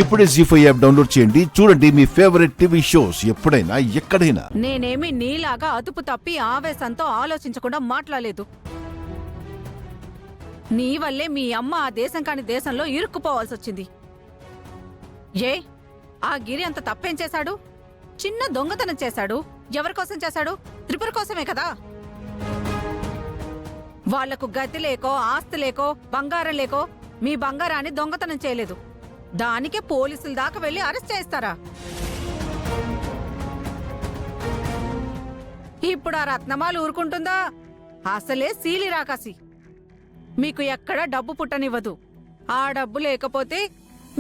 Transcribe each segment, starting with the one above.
ఇప్పుడే జీ5 app download చేయండి. చూడండి మీ ఫేవరెట్ టీవీ షోస్ ఎప్పుడైనా ఎక్కడైనా. నేనేమి నీలాగా అదుపు తప్పి ఆవేశంతో ఆలోచించకుండా మాట్లాడలేదు. నీ వల్లే మీ అమ్మ ఆ దేశం కాని దేశంలో ఇరుక్కుపోవాల్సి వచ్చింది. ఏ ఆ గిరి అంత తప్పేం చేశాడు? చిన్న దొంగతనం చేశాడు. ఎవరికోసం చేశాడు? త్రిపుర కోసమే కదా. వాళ్లకు గతి లేకో ఆస్తి లేకో బంగారం లేకో మీ బంగారాన్ని దొంగతనం చేయలేదు. దానికే పోలీసుల దాకా వెళ్లి అరెస్ట్ చేస్తారా? ఇప్పుడు ఆ రత్నమాలు ఊరుకుంటుందా? అసలే సీలి రాకాసి. మీకు ఎక్కడా డబ్బు పుట్టనివ్వదు. ఆ డబ్బు లేకపోతే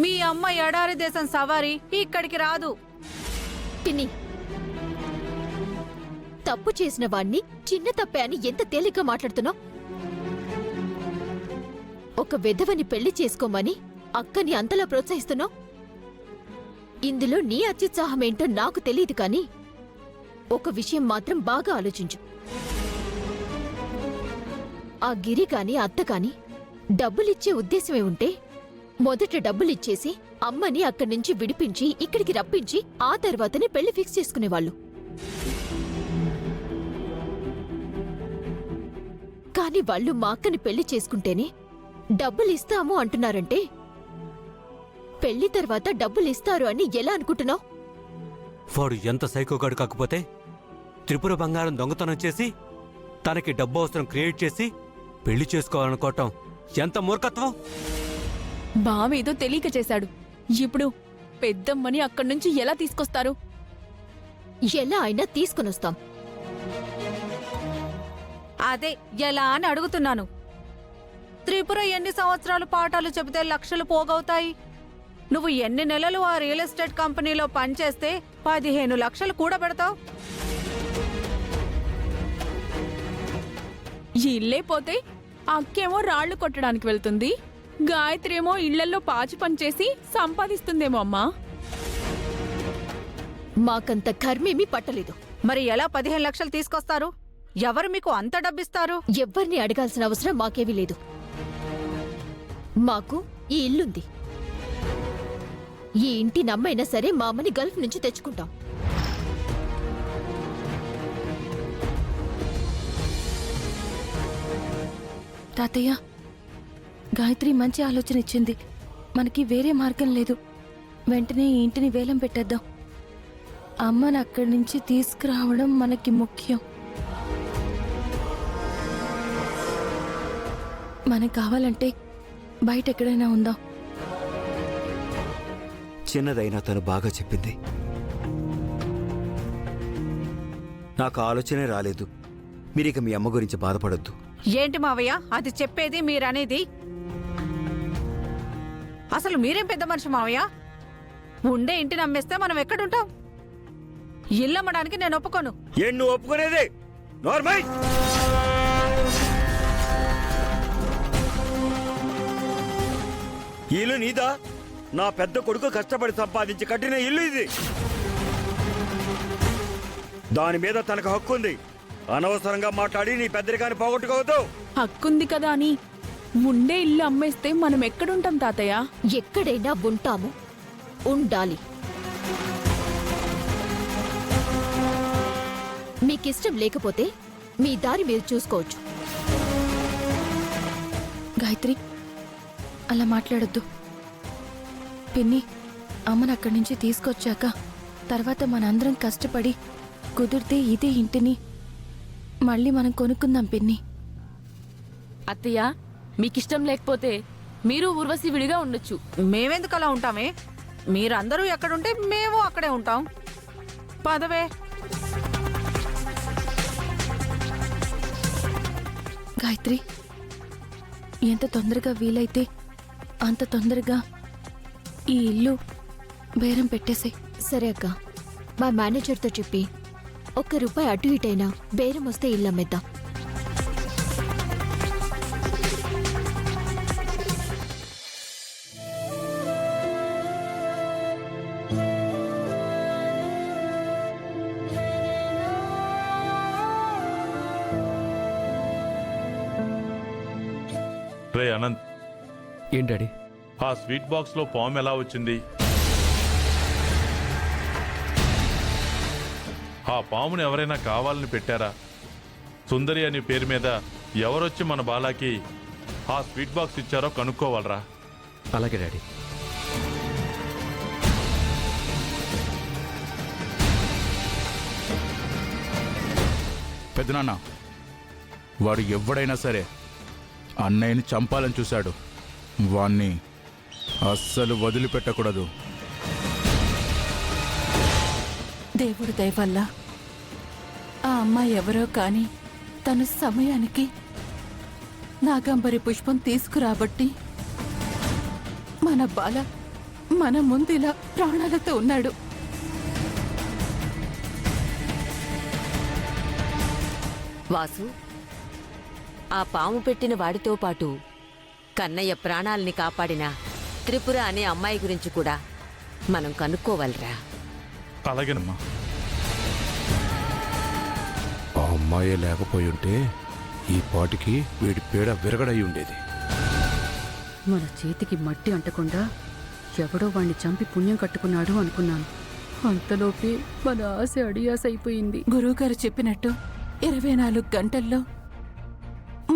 మీ అమ్మ ఎడారి దేశం సవారీ ఇక్కడికి రాదు. పిన్ని, తప్పు చేసిన వాణ్ణి చిన్న తప్పే అని ఎంత తేలిగ్గా మాట్లాడుతున్నావు? ఒక వెధవని పెళ్లి చేసుకోమని అక్కని అంతలా ప్రోత్సహిస్తున్నావు. ఇందులో నీ అత్యుత్సాహమేంటో నాకు తెలియదు కానీ ఒక విషయం మాత్రం బాగా ఆలోచించు. ఆ గిరి కాని అత్త కాని డబ్బులిచ్చే ఉద్దేశమే ఉంటే మొదట డబ్బులిచ్చేసి అమ్మని అక్కడి నుంచి విడిపించి ఇక్కడికి రప్పించి ఆ తర్వాతనే పెళ్లి ఫిక్స్ చేసుకునేవాళ్ళు. కాని వాళ్ళు మా అక్కని పెళ్లి చేసుకుంటేనే డబ్బులిస్తాము అంటున్నారంటే పెళ్లి తర్వాత డబ్బులిస్తారు అని ఎలా అనుకుంటున్నావు? వాడు ఎంత సైకోగాడు కాకపోతే త్రిపుర బంగారం దొంగతనం చేసి తనకి డబ్బు అవసరం క్రియేట్ చేసి పెళ్లి చేసుకోవాలనుకోవటం ఎంత మూర్ఖత్వం! బావేదో తెలియక చేశాడు. ఇప్పుడు పెద్దమ్మని అక్కడి నుంచి ఎలా తీసుకొస్తారు? ఎలా అయినా తీసుకునొస్తాం. అదే ఎలా అని అడుగుతున్నాను. త్రిపుర ఎన్ని సంవత్సరాలు పాఠాలు చెబితే లక్షలు పోగవుతాయి? నువ్వు ఎన్ని నెలలు ఆ రియల్ ఎస్టేట్ కంపెనీలో పనిచేస్తే 15 లక్షలు కూడా పెడతావు. ఈ ఇల్లే పోతే అక్కేమో రాళ్లు కొట్టడానికి వెళ్తుంది, గాయత్రి ఏమో ఇళ్లల్లో పాచి పనిచేసి సంపాదిస్తుందేమో అమ్మా. మాకంత కర్మేమీ పట్టలేదు. మరి ఎలా 15 లక్షలు తీసుకొస్తారు? ఎవరు మీకు అంత డబ్బిస్తారు? ఎవ్వర్ని అడగాల్సిన అవసరం మాకేమీ లేదు. మాకు ఈ ఇల్లుంది. ఈ ఇంటి నమ్మైనా సరే మా అమ్మని గల్ఫ్ నుంచి తెచ్చుకుంటాం. తాతయ్య, గాయత్రి మంచి ఆలోచన ఇచ్చింది. మనకి వేరే మార్గం లేదు. వెంటనే ఈ ఇంటిని వేలం పెట్టేద్దాం. అమ్మని అక్కడి నుంచి తీసుకురావడం మనకి ముఖ్యం. మనకు కావాలంటే బయట ఎక్కడైనా ఉందాం. చిన్నదైనా తను బాగా చెప్పింది. నాకు ఆలోచనే రాలేదు. మీరిక మీ అమ్మ గురించి బాధపడొద్దు. ఏంటి మావయ్య అది చెప్పేది, మీరనేది? అసలు మీరేం పెద్ద మనిషి మావయ్య? ఉండే ఇంటిని అమ్మేస్తే మనం ఎక్కడుంటాం? ఇల్లు అమ్మడానికి నేను ఒప్పుకోను. ఏం నువ్వు ఒప్పుకునేది? నార్మల్ ఇల్లు నీదా? నా పెద్ద కొడుకు కష్టపడి సంపాదించి కట్టిన ఇల్లు ఇది. దాని మీద తనకు హక్కు ఉంది. అనవసరంగా మాట్లాడి నీ పెద్దరికాన్ని పోగొట్టుకోవద్దు. హక్కుంది కదా అని ఉండే ఇల్లు అమ్మేస్తే మనం ఎక్కడుంటాం తాతయ్య? ఎక్కడైనా ఉంటాము, ఉండాలి. మీకిష్టం లేకపోతే మీ దారి మీరు చూసుకోవచ్చు. గాయత్రి, అలా మాట్లాడొద్దు. పిన్ని, అమ్మని అక్కడి నుంచి తీసుకొచ్చాక తర్వాత మనందరం కష్టపడి కుదిరితే ఇదే ఇంటిని మళ్ళీ మనం కొనుక్కుందాం పిన్ని. అత్తయ్య, మీకిష్టం లేకపోతే మీరు ఊర్వశి విడిగా ఉండొచ్చు. మేమెందుకు అలా ఉంటామే? మీరందరూ ఎక్కడుంటే మేము అక్కడే ఉంటాం. పదవే. గాయత్రి, ఎంత తొందరగా వీలైతే అంత తొందరగా ఈ ఇల్లు బేరం పెట్టేసే. సరే అక్క, మా మేనేజర్తో చెప్పి ₹1 అటు ఇటైనా బేరం వస్తే ఇల్లు అమ్మేద్దాం. రే అనంత్, ఏంటడి? ఆ స్వీట్ బాక్స్ లో పాము ఎలా వచ్చింది? ఆ పాముని ఎవరైనా కావాలని పెట్టారా? సుందరి అనే పేరు మీద ఎవరొచ్చి మన బాలాకి ఆ స్వీట్ బాక్స్ ఇచ్చారో కనుక్కోవాలరా. అలాగే డాడీ. పెద్దనాన్న, వాడు ఎవడైనా సరే అన్నయ్యని చంపాలని చూశాడు. వాణ్ణి అస్సలు వదిలిపెట్టకూడదు. దేవుడి దయ వల్ల ఆ అమ్మాయి ఎవరో కాని తను సమయానికి నాగంబరి పుష్పం తీసుకురాబట్టి మన బాల మన ముందిలా ప్రాణాలతో ఉన్నాడు. వాసు, ఆ పాము పెట్టిన వాడితో పాటు కన్నయ్య ప్రాణాల్ని కాపాడిన త్రిపుర అనే అమ్మాయి గురించి కూడా మనం కనుక్కోవాలిరా. అలాగేనమ్మా. ఆ అమ్మాయే లేకపోయి ఉంటే ఈ పాటికి వీడి పీడ విరగడై ఉండేది. మన చేతికి మట్టి అంటకుండా ఎవడో వాణ్ణి చంపి పుణ్యం కట్టుకున్నాడు అనుకున్నాను. అంతలోపే మన ఆశ అడియాస అయిపోయింది. గురువుగారు చెప్పినట్టు 24 గంటల్లో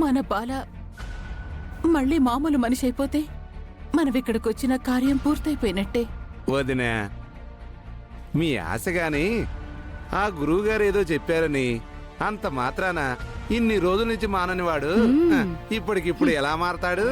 మన బాల మళ్ళీ మామూలు మనిషి అయిపోతే మనమిక్కడికొచ్చిన కార్యం పూర్తయిపోయినట్టే. వదినా, మీ ఆశగాని ఆ గురువుగారు ఏదో చెప్పారని అంత మాత్రాన ఇన్ని రోజుల నుంచి మానని వాడు ఇప్పటికిప్పుడు ఎలా మారతాడు?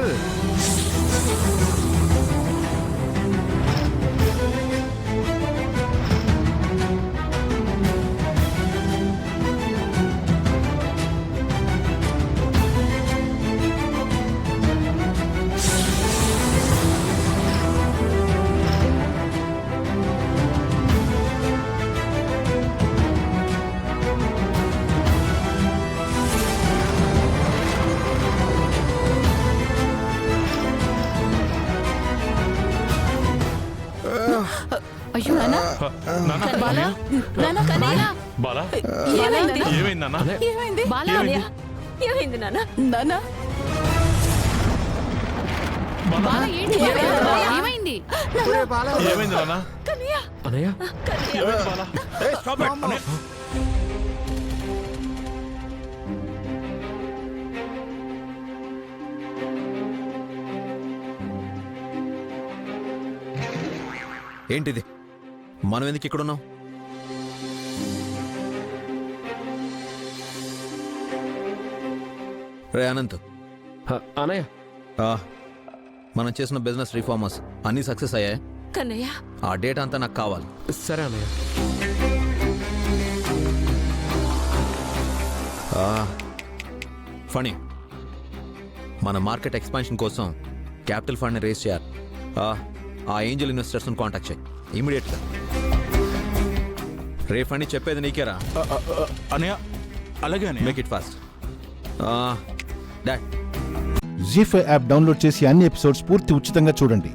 అయ్యో నాన్న, బాలా, నాన్న, బాలా, బాలా, ఏమైంది? ఏమైంది నాన్న? ఏమైంది? బాలా, ఏమైంది నాన్న? నాన్న, బాలా, ఏంటి? ఏమైంది? ఏమైంది నాన్న? అనయ్య, ఏమైంది బాలా? ఏంటిది? మనం ఎందుకు ఇక్కడున్నాం? రే అనంత్, అనయ్య, మనం చేసిన బిజినెస్ రిఫార్మర్స్ అన్నీ సక్సెస్ అయ్యాయి. కన్నయ్య, ఆ డేటా అంతా నాకు కావాలి. సరే అనయ్య. ఫణి, మన మార్కెట్ ఎక్స్పాన్షన్ కోసం క్యాపిటల్ ఫండ్ని రేస్ చేయాలి. ఆ ఏంజల్ ఇన్వెస్టర్స్ని కాంటాక్ట్ చేయి ఇమీడియట్గా. రే ఫండి, చెప్పేది నీకేరా. అనయ్య, అలాగే అనయ్య. Make it fast. Dad, Zee five app download చేసి అన్ని ఎపిసోడ్స్ పూర్తి ఉచితంగా చూడండి.